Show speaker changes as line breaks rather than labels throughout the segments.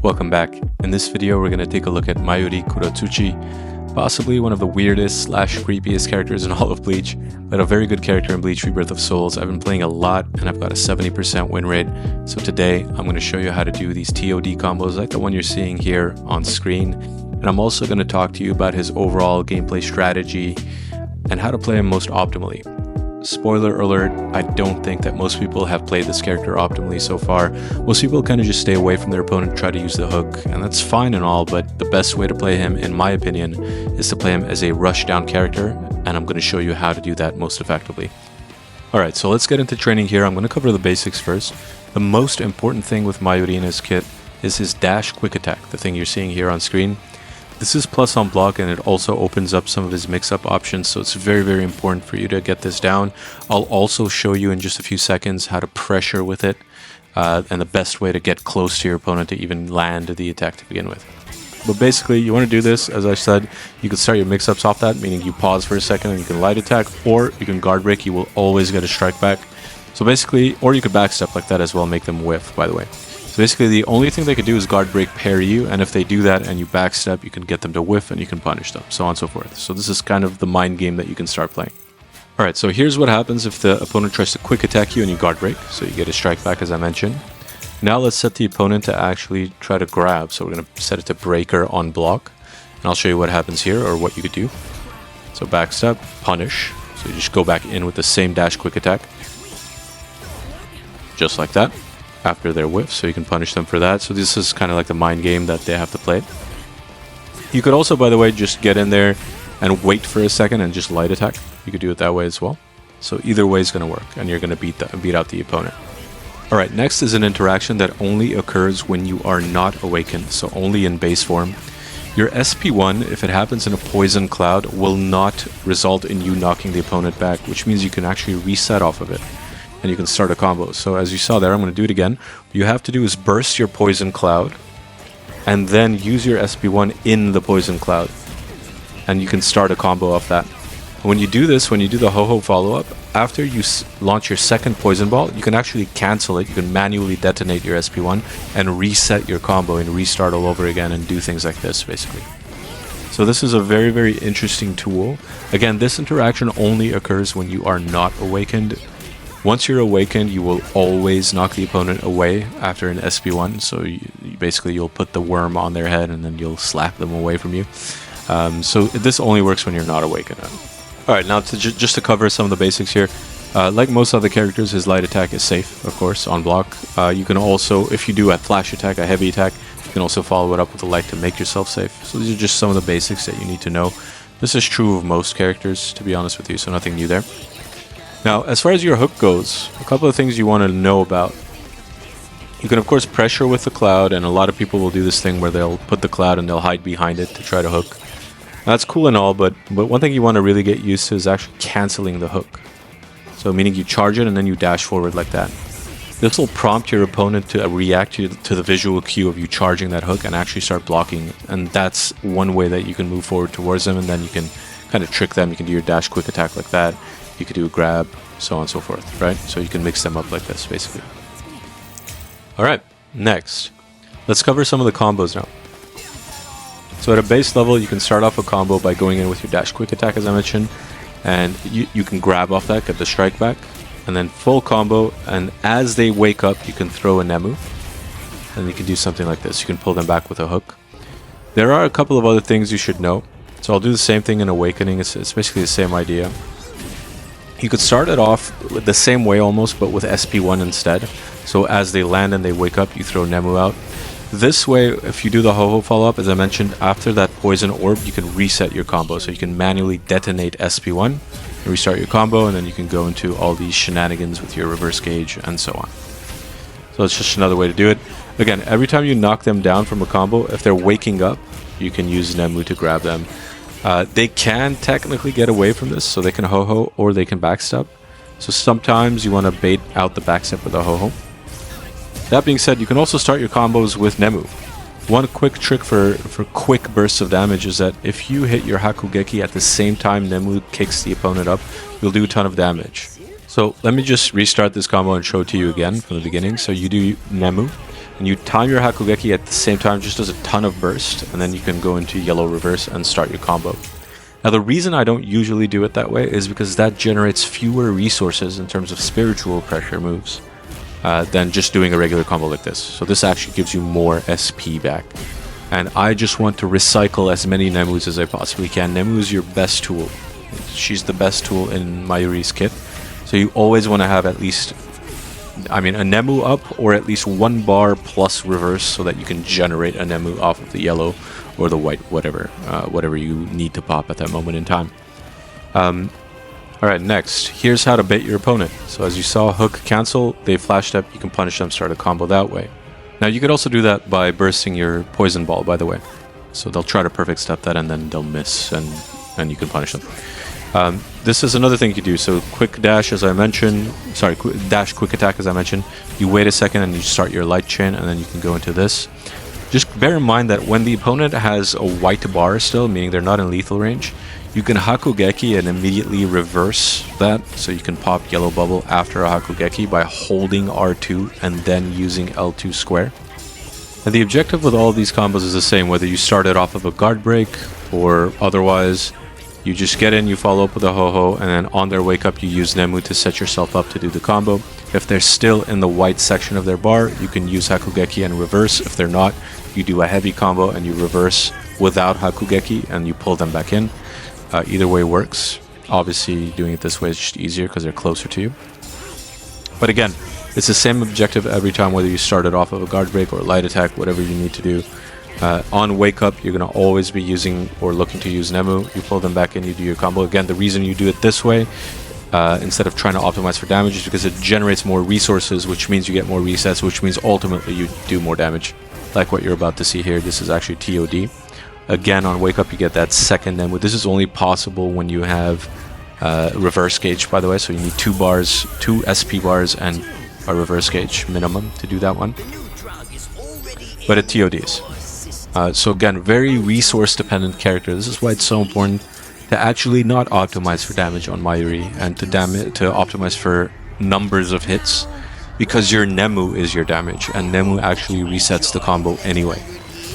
Welcome back. In this video we're going to take a look at Mayuri Kurotsuchi, possibly one of the weirdest / creepiest characters in all of Bleach, but a very good character in Bleach Rebirth of Souls. I've been playing a lot and I've got a 70% win rate, so today I'm going to show you how to do these TOD combos like the one you're seeing here on screen, and I'm also going to talk to you about his overall gameplay strategy and how to play him most optimally. Spoiler alert, I don't think that most people have played this character optimally so far. Most people kind of just stay away from their opponent and try to use the hook, and that's fine and all, but the best way to play him, in my opinion, is to play him as a rush down character, and I'm going to show you how to do that most effectively. Alright, so let's get into training here. I'm going to cover the basics first. The most important thing with Mayuri in his kit is his dash quick attack, the thing you're seeing here on screen. This is plus on block, and it also opens up some of his mix-up options, so it's very important for you to get this down. I'll also show you in just a few seconds how to pressure with it, and the best way to get close to your opponent to even land the attack to begin with. But basically, you want to do this, as I said, you can start your mix-ups off that, meaning you pause for a second and you can light attack, or you can guard break, you will always get a strike back. So basically, or you could backstep like that as well, make them whiff, by the way. So basically the only thing they could do is guard break parry you, and if they do that and you backstep, you can get them to whiff and you can punish them, so on and so forth. So this is kind of the mind game that you can start playing. Alright, so here's what happens if the opponent tries to quick attack you and you guard break, so you get a strike back as I mentioned. Now let's set the opponent to actually try to grab, so we're going to set it to breaker on block, and I'll show you what happens here, or what you could do. So backstep, punish, so you just go back in with the same dash quick attack, just like that, after their whiff, so you can punish them for that. So this is kind of like the mind game that they have to play. You could also, by the way, just get in there and wait for a second and just light attack. You could do it that way as well. So either way is going to work, and you're going to beat out the opponent. Alright, next is an interaction that only occurs when you are not awakened, so only in base form. Your SP1, if it happens in a poison cloud, will not result in you knocking the opponent back, which means you can actually reset off of it, and you can start a combo. So as you saw there, I'm going to do it again. What you have to do is burst your poison cloud and then use your SP1 in the poison cloud, and you can start a combo off that. When you do this, when you do the ho-ho follow-up, after you launch your second poison ball, you can actually cancel it. You can manually detonate your SP1 and reset your combo and restart all over again and do things like this basically. So this is a very interesting tool. Again, this interaction only occurs when you are not awakened. Once you're awakened, you will always knock the opponent away after an SP1, so basically you'll put the worm on their head and then you'll slap them away from you. So this only works when you're not awakened. Alright, now just to cover some of the basics here, like most other characters, his light attack is safe, of course, on block. You can also, if you do a flash attack, a heavy attack, you can also follow it up with a light to make yourself safe. So these are just some of the basics that you need to know. This is true of most characters, to be honest with you, so nothing new there. Now, as far as your hook goes, a couple of things you want to know about. You can, of course, pressure with the cloud, and a lot of people will do this thing where they'll put the cloud and they'll hide behind it to try to hook. Now, that's cool and all, but one thing you want to really get used to is actually canceling the hook. So, meaning you charge it and then you dash forward like that. This will prompt your opponent to react to the visual cue of you charging that hook and actually start blocking. And that's one way that you can move forward towards them, and then you can kind of trick them. You can do your dash quick attack like that. You could do a grab, so on and so forth, right? So you can mix them up like this, basically. Alright, next. Let's cover some of the combos now. So at a base level, you can start off a combo by going in with your dash quick attack, as I mentioned, and you can grab off that, get the strike back, and then full combo, and as they wake up, you can throw a Nemu, and you can do something like this. You can pull them back with a hook. There are a couple of other things you should know. So I'll do the same thing in Awakening. It's basically the same idea. You could start it off the same way almost, but with SP1 instead. So as they land and they wake up, you throw Nemu out. This way, if you do the ho-ho follow-up, as I mentioned, after that poison orb, you can reset your combo. So you can manually detonate SP1, restart your combo, and then you can go into all these shenanigans with your reverse gauge and so on. So it's just another way to do it. Again, every time you knock them down from a combo, if they're waking up, you can use Nemu to grab them. They can technically get away from this, so they can ho-ho or they can backstep. So sometimes you want to bait out the backstep with a ho-ho. That being said, you can also start your combos with Nemu. One quick trick for quick bursts of damage is that if you hit your Hakugeki at the same time Nemu kicks the opponent up, you'll do a ton of damage. So let me just restart this combo and show it to you again from the beginning. So you do Nemu, and you time your Hakugeki at the same time, just does a ton of burst, and then you can go into yellow reverse and start your combo. Now the reason I don't usually do it that way is because that generates fewer resources in terms of spiritual pressure moves than just doing a regular combo like this. So this actually gives you more SP back. And I just want to recycle as many Nemus as I possibly can. Nemu is your best tool. She's the best tool in Mayuri's kit. So you always want to have at least, I mean, a Nemu up or at least 1 bar plus reverse so that you can generate a Nemu off of the yellow or the white, whatever you need to pop at that moment in time. Alright, next, here's how to bait your opponent. So as you saw, hook, cancel, they flashed up, you can punish them, start a combo that way. Now you could also do that by bursting your poison ball, by the way. So they'll try to perfect step that and then they'll miss and you can punish them. This is another thing you do. So quick dash, as I mentioned, dash quick attack, as I mentioned. You wait a second and you start your light chain and then you can go into this. Just bear in mind that when the opponent has a white bar still, meaning they're not in lethal range, you can Hakugeki and immediately reverse that, so you can pop yellow bubble after a Hakugeki by holding R2 and then using L2 square. And the objective with all of these combos is the same, whether you start it off of a guard break or otherwise. You just get in, you follow up with a ho-ho, and then on their wake up you use Nemu to set yourself up to do the combo. If they're still in the white section of their bar, you can use Hakugeki and reverse. If they're not, you do a heavy combo and you reverse without Hakugeki and you pull them back in. Either way works. Obviously doing it this way is just easier because they're closer to you. But again, it's the same objective every time, whether you start it off of a guard break or light attack, whatever you need to do. On wake up, you're going to always be using or looking to use Nemu. You pull them back in, you do your combo. Again, the reason you do it this way instead of trying to optimize for damage is because it generates more resources, which means you get more resets, which means ultimately you do more damage. Like what you're about to see here, this is actually TOD. Again, on wake up you get that second Nemu. This is only possible when you have reverse gauge, by the way, so you need 2 bars, 2 SP bars and a reverse gauge minimum to do that one. But it TODs. So again, very resource dependent character. This is why it's so important to actually not optimize for damage on Mayuri and to optimize for numbers of hits, because your Nemu is your damage and Nemu actually resets the combo anyway.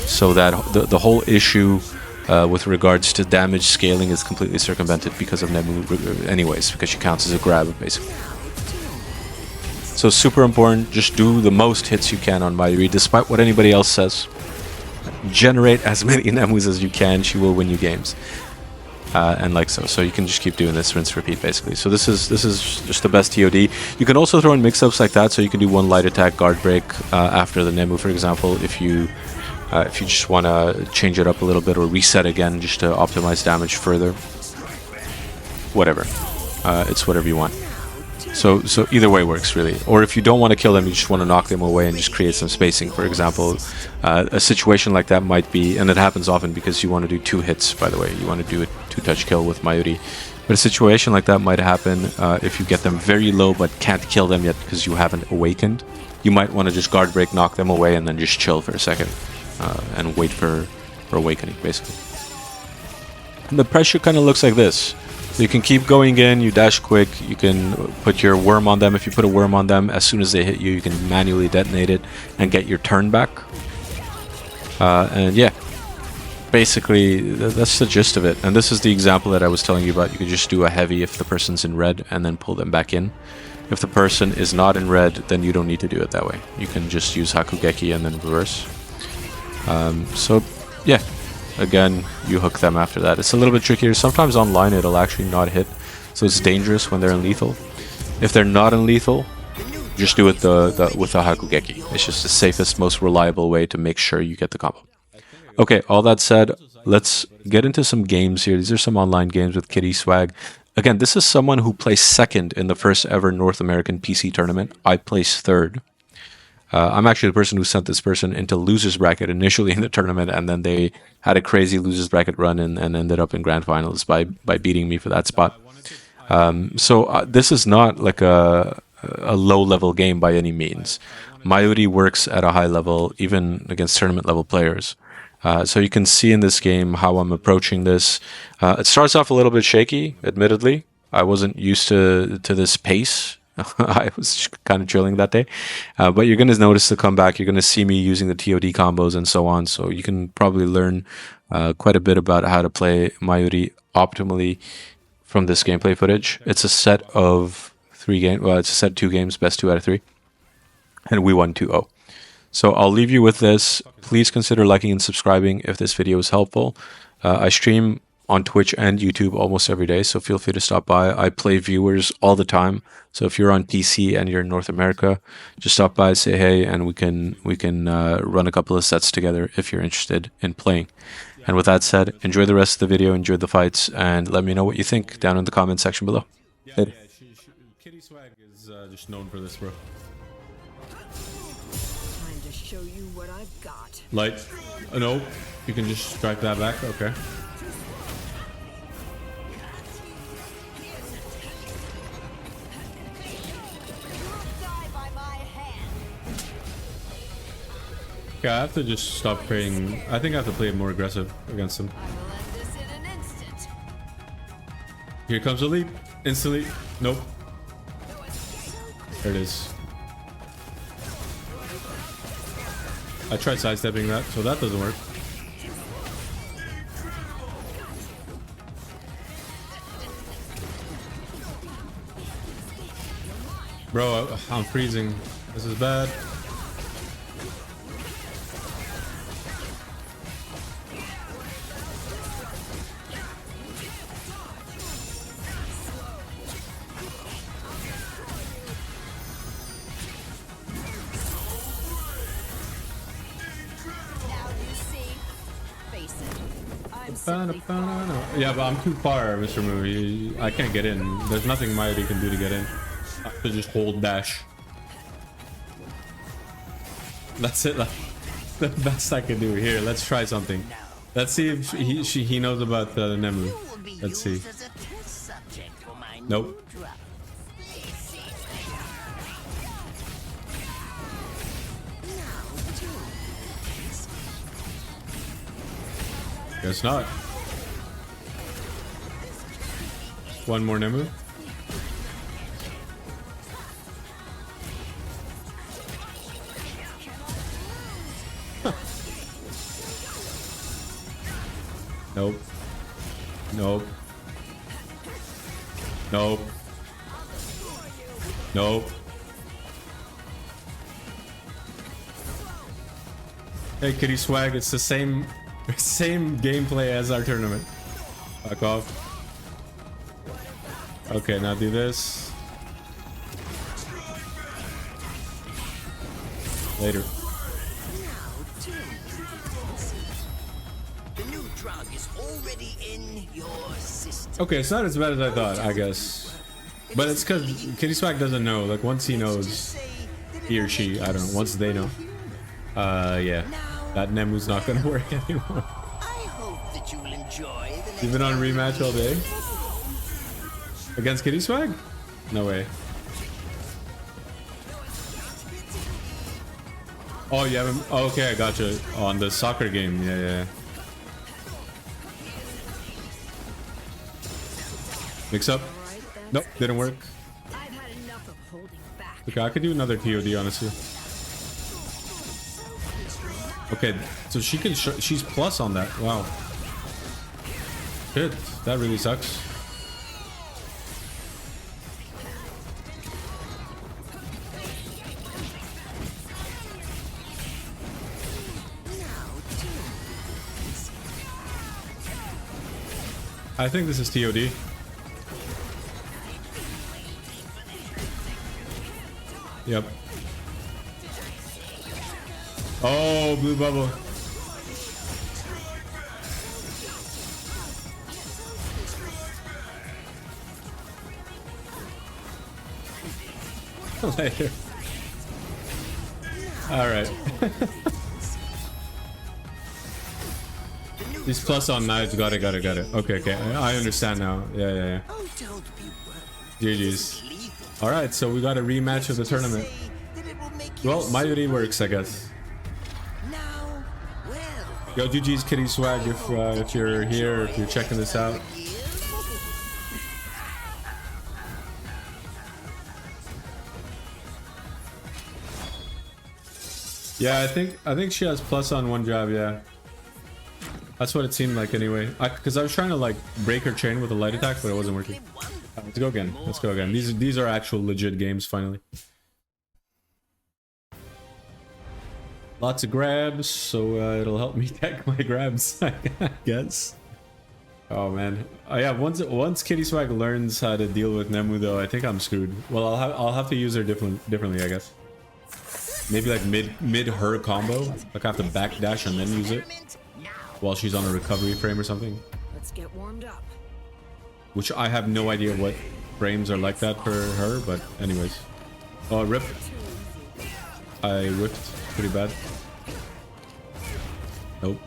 So that the whole issue with regards to damage scaling is completely circumvented because of Nemu anyways, because she counts as a grab basically. So super important, just do the most hits you can on Mayuri despite what anybody else says. Generate as many Nemus as you can, she will win you games. And like so you can just keep doing this, rinse repeat basically. So this is just the best TOD. You can also throw in mix-ups like that, so you can do 1 light attack guard break after the Nemu, for example, if you just want to change it up a little bit or reset again just to optimize damage further. Whatever. It's whatever you want. So either way works really. Or if you don't want to kill them, you just want to knock them away and just create some spacing, for example. A situation like that might be, and it happens often because you want to do 2 hits, by the way. You want to do a 2-touch kill with Mayuri. But a situation like that might happen if you get them very low but can't kill them yet because you haven't awakened. You might want to just guard break, knock them away, and then just chill for a second. And wait for awakening, basically. And the pressure kind of looks like this. So you can keep going in, you dash quick, you can put your worm on them. If you put a worm on them, as soon as they hit you, you can manually detonate it and get your turn back. And yeah, basically that's the gist of it. And this is the example that I was telling you about. You can just do a heavy if the person's in red and then pull them back in. If the person is not in red, then you don't need to do it that way. You can just use Hakugeki and then reverse. So yeah, again, you hook them after that. It's a little bit trickier. Sometimes online it'll actually not hit, so it's dangerous when they're in lethal. If they're not in lethal, just do it with the Hakugeki. It's just the safest, most reliable way to make sure you get the combo. Okay, all that said, let's get into some games here. These are some online games with Kitty Swag. Again, this is someone who placed 2nd in the first ever North American PC tournament. I placed 3rd. I'm actually the person who sent this person into losers bracket initially in the tournament, and then they had a crazy losers bracket run and ended up in grand finals by beating me for that spot. So this is not like a low-level game by any means. Mayuri works at a high level, even against tournament-level players. So you can see in this game how I'm approaching this. It starts off a little bit shaky, admittedly. I wasn't used to this pace I was kind of chilling that day. But you're going to notice the comeback. You're going to see me using the TOD combos and so on. So you can probably learn quite a bit about how to play Mayuri optimally from this gameplay footage. It's a set of 3 games. Well, it's a set of 2 games, best 2 out of 3. And we won 2-0. So I'll leave you with this. Please consider liking and subscribing if this video is helpful. I stream on Twitch and YouTube almost every day, so feel free to stop by. I play viewers all the time, so if you're on PC and you're in North America, just stop by, say hey, and we can run a couple of sets together if you're interested in playing. And with that said, enjoy the rest of the video, enjoy the fights, and let me know what you think down in the comment section below.
Yeah, Kitty Swag is just known for this, bro.
Time to show you what I've got.
Light. No, you can just strike that back. Okay. Yeah, I have to just stop playing. I think I have to play more aggressive against him. Here comes a leap. Instantly. Nope. There it is. I tried sidestepping that, so that doesn't work. Bro, I'm freezing. This is bad. Yeah, but I'm too far, Mr. Movie. I can't get in. There's nothing Mayuri can do to get in. I have to just hold dash. That's it. That's the best I can do. Here, let's try something. Let's see if he knows about the Nemu. Let's see. Nope. Guess not. One more Nemu. Nope. Nope. Nope. Nope. Hey, Kitty Swag, it's the same gameplay as our tournament. Back off. Okay, now do this. Later.
The new drug is already in your system.
Okay, it's not as bad as I thought, I guess. But it's because Kitty Swag doesn't know. Like, once he knows, he or she, I don't know, once they know. Yeah. That Nemu's not gonna work anymore.
I hope that you'll enjoy the next
You've been on rematch all day? Against Kitty Swag? No way. Oh, you haven't... Oh, okay, I gotcha. Oh, on the soccer game. Yeah, yeah. Mix up. Nope, didn't work.
I've had enough of holding back.
Okay, I could do another TOD, honestly. Okay, so she can she's plus on that. Wow. Shit, that really sucks. I think this is TOD. Yep. Oh, blue bubble. Later. All right. These plus on knives. Got it. Okay, okay. I understand now. Yeah.
Oh, don't be worried.
GG's. All right, so we got a rematch of the tournament. Well, Mayuri works, I guess. Yo, GG's Kitty Swag if you're here, if you're checking this out. Yeah, I think she has plus on one jab. Yeah, that's what it seemed like anyway. Because I was trying to like break her chain with a light attack, but it wasn't working. Let's go again. Let's go again. These are actual legit games finally. Lots of grabs, so it'll help me tech my grabs, I guess. Oh man, yeah. Once Kitty Swag learns how to deal with Nemu, though, I think I'm screwed. Well, I'll have to use her differently, I guess. Maybe like mid her combo, like I have to backdash and then use it while she's on a recovery frame or something.
Let's get warmed up.
Which I have no idea what frames are like that for her, but anyways. Oh, rip. I whipped pretty bad. Nope.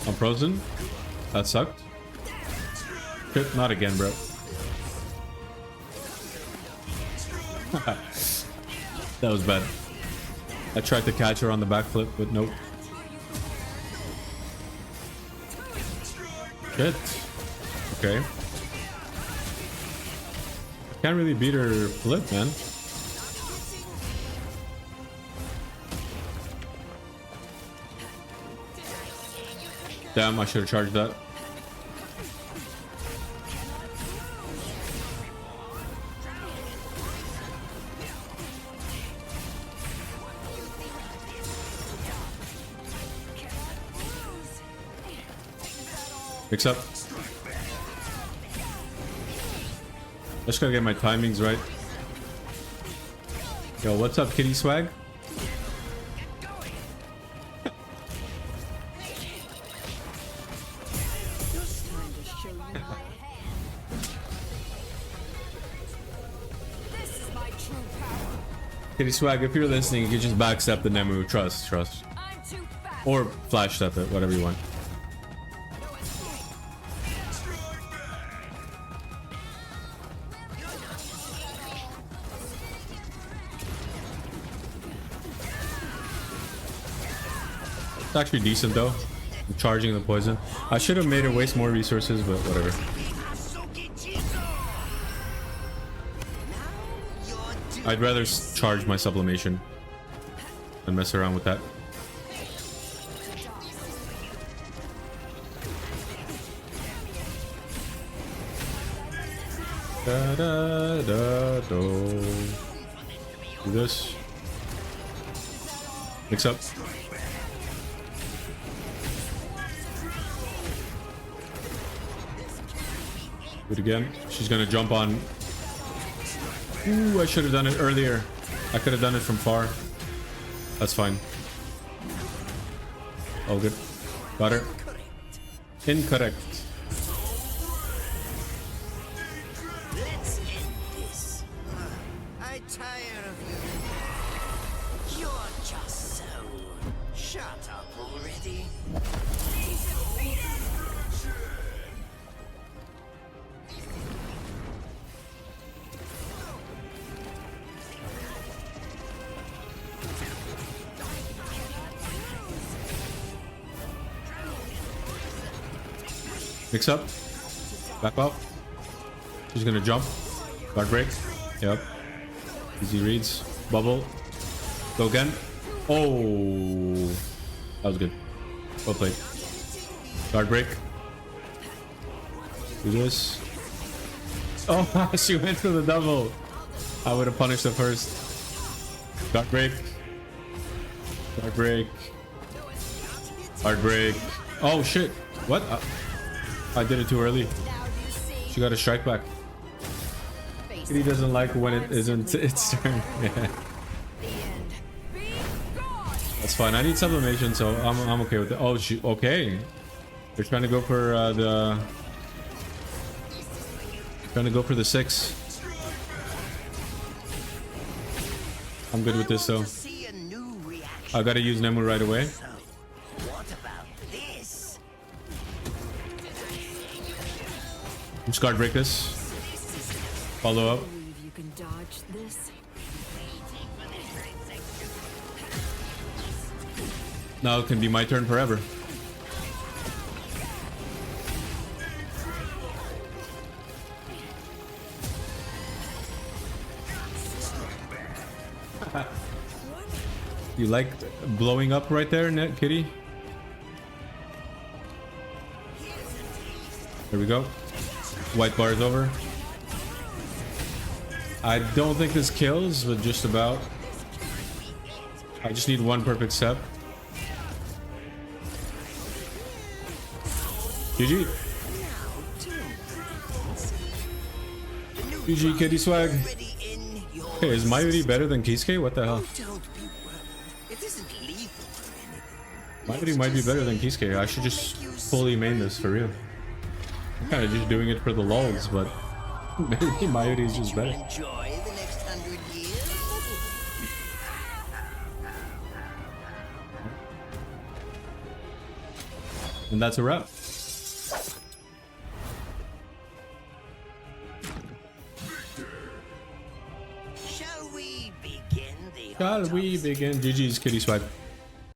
I'm frozen. That sucked. Shit, not again, bro. That was bad. I tried to catch her on the backflip, but nope. Shit. Okay. Can't really beat her flip, man. Damn, I should have charged that. Mix up. Just gotta get my timings right. Yo, what's up, Kitty Swag? Kitty Swag, if you're listening, you can just backstep the Nemu. Trust. Or flash step it, whatever you want. It's actually decent though. I'm charging the poison. I should have made her waste more resources, but whatever. I'd rather charge my sublimation than mess around with that. Da, da, da, do. Do this. Mix up. Do it again. She's gonna jump on. Ooh, I should have done it earlier. I could have done it from far. That's fine. All good. Got her. Incorrect.
Let's end this. I tire of you. You're just so. Shut up already.
Mix up. Back off. She's gonna jump. Guard break. Yep. Easy reads. Bubble. Go again. Oh. That was good. Well played. Guard break. Do this. Oh, she went for the double. I would have punished her first. Guard break. Guard break. Guard break. Oh shit. What? I did it too early. She got a strike back. He doesn't like when it isn't its turn. Yeah. That's fine. I need sublimation, so I'm okay with it. Oh, she okay. They're trying to go for the 6. I'm good with this though. I gotta use Nemu right away. Just guard break this. Follow up.
You can dodge this.
Now it can be my turn forever. You like blowing up right there, Net Kitty? There we go. White bar is over. I don't think this kills, but just about. I just need one perfect step. GG. GG, Kitty Swag.
Already in your
Hey, is Mayuri better than Kisuke? What the hell?
Don't be worried. It isn't lethal or anything.
Mayuri might be better than Kisuke. I should just fully main this for real. I'm kind of just doing it for the lulz, but maybe Mayuri is just better.
Enjoy the next 100 years.
And that's a wrap.
Shall we begin the
Shall we
autopsy?
begin? GG's Kitty Swag.